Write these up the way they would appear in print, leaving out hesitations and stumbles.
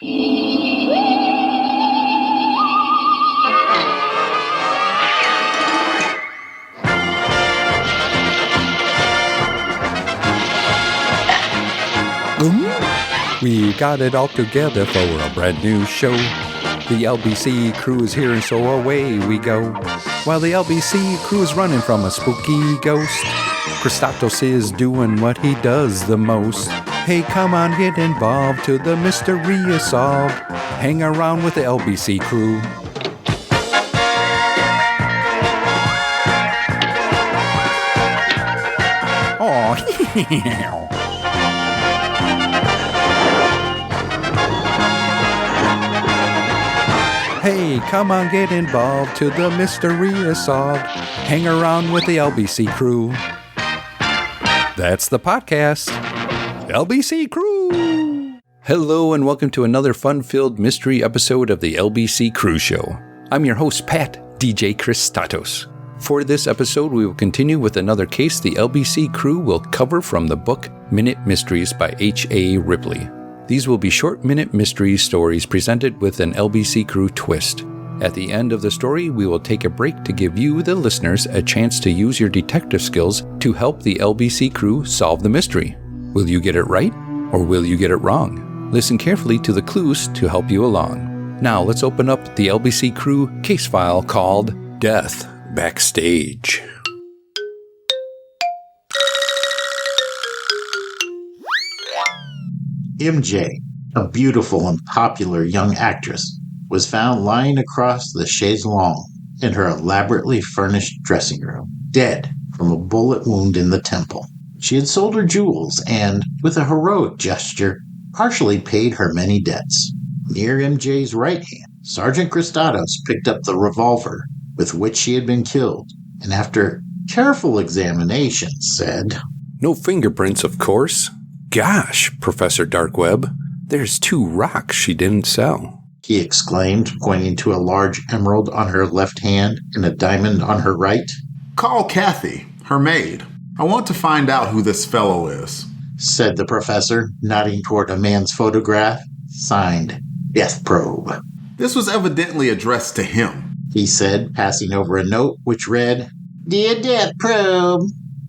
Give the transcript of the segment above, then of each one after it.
We got it all together for a brand new show. The LBC crew is here and so away we go. While the LBC crew is running from a spooky ghost, Kristatos is doing what he does the most. Hey, come on, get involved till the mystery is solved. Hang around with the LBC crew. Oh, hey, come on, get involved till the mystery is solved. Hang around with the LBC crew. That's the podcast. LBC Crew! Hello and welcome to another fun-filled mystery episode of the LBC Crew Show. I'm your host, Pat, DJ Kristatos. For this episode, we will continue with another case the LBC Crew will cover from the book Minute Mysteries by H.A. Ripley. These will be short-minute mystery stories presented with an LBC Crew twist. At the end of the story, we will take a break to give you, the listeners, a chance to use your detective skills to help the LBC Crew solve the mystery. Will you get it right, or will you get it wrong? Listen carefully to the clues to help you along. Now, let's open up the LBC Crew case file called Death Backstage. MJ, a beautiful and popular young actress, was found lying across the chaise longue in her elaborately furnished dressing room, dead from a bullet wound in the temple. She had sold her jewels and, with a heroic gesture, partially paid her many debts. Near MJ's right hand, Sergeant Kristatos picked up the revolver with which she had been killed, and after careful examination said, "No fingerprints, of course. Gosh, Professor Darkweb, there's 2 rocks she didn't sell," he exclaimed, pointing to a large emerald on her left hand and a diamond on her right. "Call Kathy, her maid. I want to find out who this fellow is," said the professor, nodding toward a man's photograph, signed Death Probe. "This was evidently addressed to him," he said, passing over a note which read, "Dear Death Probe,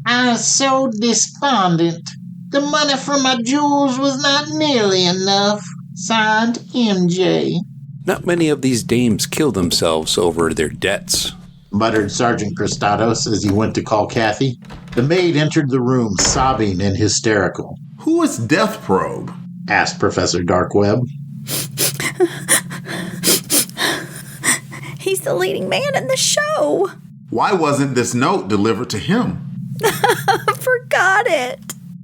I was so despondent. The money from my jewels was not nearly enough. Signed, MJ." "Not many of these dames kill themselves over their debts," muttered Sergeant Kristatos as he went to call Kathy. The maid entered the room, sobbing and hysterical. "Who is Death Probe?" asked Professor Darkweb. He's the leading man in the show. "Why wasn't this note delivered to him?" Forgot it.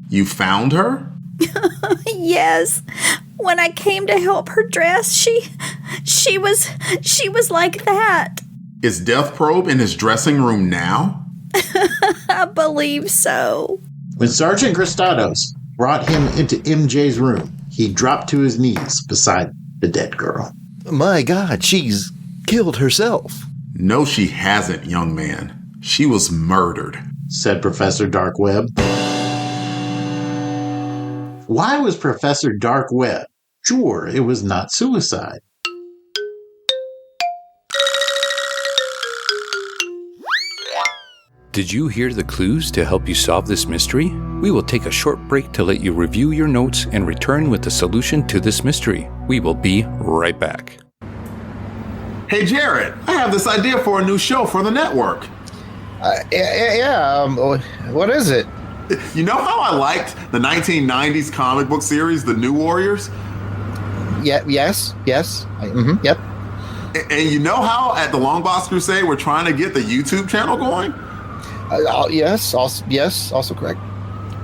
"You found her?" Yes. When I came to help her dress, she was like that. "Is Death Probe in his dressing room now?" I believe so. When Sergeant Kristatos brought him into MJ's room, he dropped to his knees beside the dead girl. "My God, she's killed herself." "No, she hasn't, young man. She was murdered," said Professor Darkweb. Why was Professor Darkweb sure it was not suicide? Did you hear the clues to help you solve this mystery? We will take a short break to let you review your notes and return with the solution to this mystery. We will be right back. "Hey, Jared, I have this idea for a new show for the network." What is it? You know how I liked the 1990s comic book series, The New Warriors? Yes. Yep. And you know how at the Longbox Crusade we're trying to get the YouTube channel going? Yes, also correct.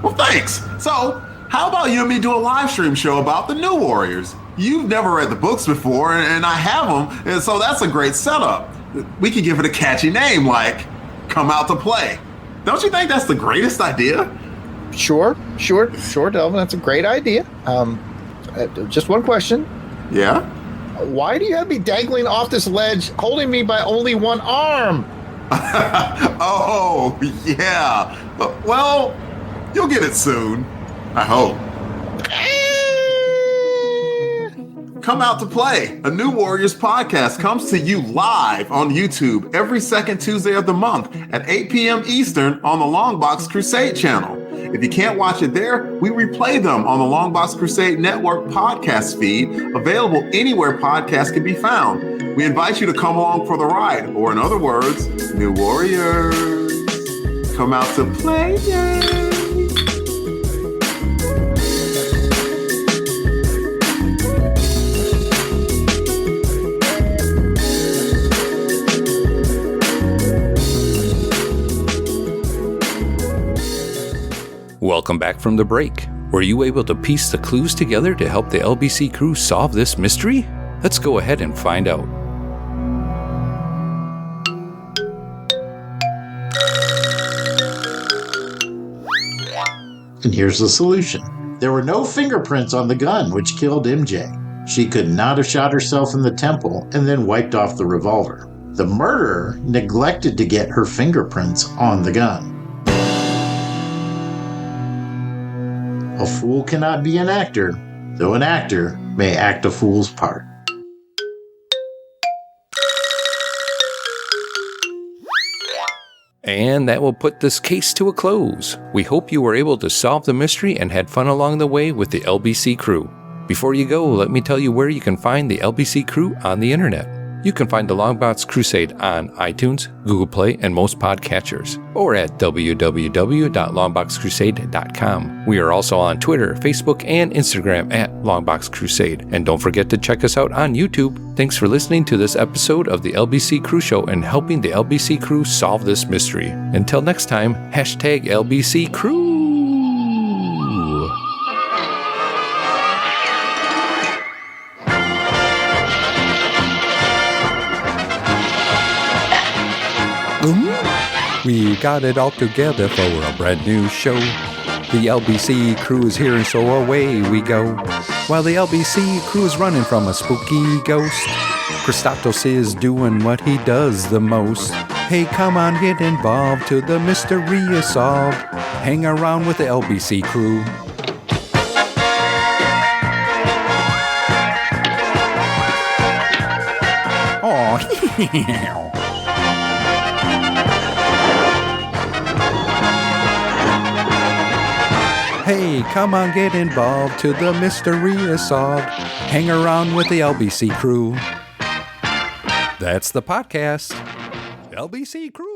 Well, thanks. So, how about you and me do a live stream show about the New Warriors? You've never read the books before, and I have them, and so that's a great setup. We could give it a catchy name like Come Out to Play. Don't you think that's the greatest idea? Sure, Delvin. That's a great idea. Just one question. Yeah? Why do you have me dangling off this ledge, holding me by only one arm? Oh, yeah. Well, you'll get it soon. I hope. Come out to play. A New Warriors podcast comes to you live on YouTube every second Tuesday of the month at 8 p.m. Eastern on the Longbox Crusade channel. If you can't watch it there, we replay them on the Longbox Crusade Network podcast feed, available anywhere podcasts can be found. We invite you to come along for the ride, or in other words, New Warriors, come out to play. Welcome back from the break. Were you able to piece the clues together to help the LBC crew solve this mystery? Let's go ahead and find out. And here's the solution. There were no fingerprints on the gun which killed MJ. She could not have shot herself in the temple and then wiped off the revolver. The murderer neglected to get her fingerprints on the gun. A fool cannot be an actor, though an actor may act a fool's part. And that will put this case to a close. We hope you were able to solve the mystery and had fun along the way with the LBC crew. Before you go, let me tell you where you can find the LBC crew on the internet. You can find the Longbox Crusade on iTunes, Google Play, and most podcatchers, or at www.longboxcrusade.com. We are also on Twitter, Facebook, and Instagram at Longbox Crusade. And don't forget to check us out on YouTube. Thanks for listening to this episode of the LBC Crew Show and helping the LBC crew solve this mystery. Until next time, hashtag LBC Crew. We got it all together for a brand new show. The LBC crew is here and so away we go. While the LBC crew is running from a spooky ghost, Kristatos is doing what he does the most. Hey, come on, get involved till the mystery is solved. Hang around with the LBC crew. Oh, hey, come on, get involved till the mystery is solved. Hang around with the LBC crew. That's the podcast. LBC crew.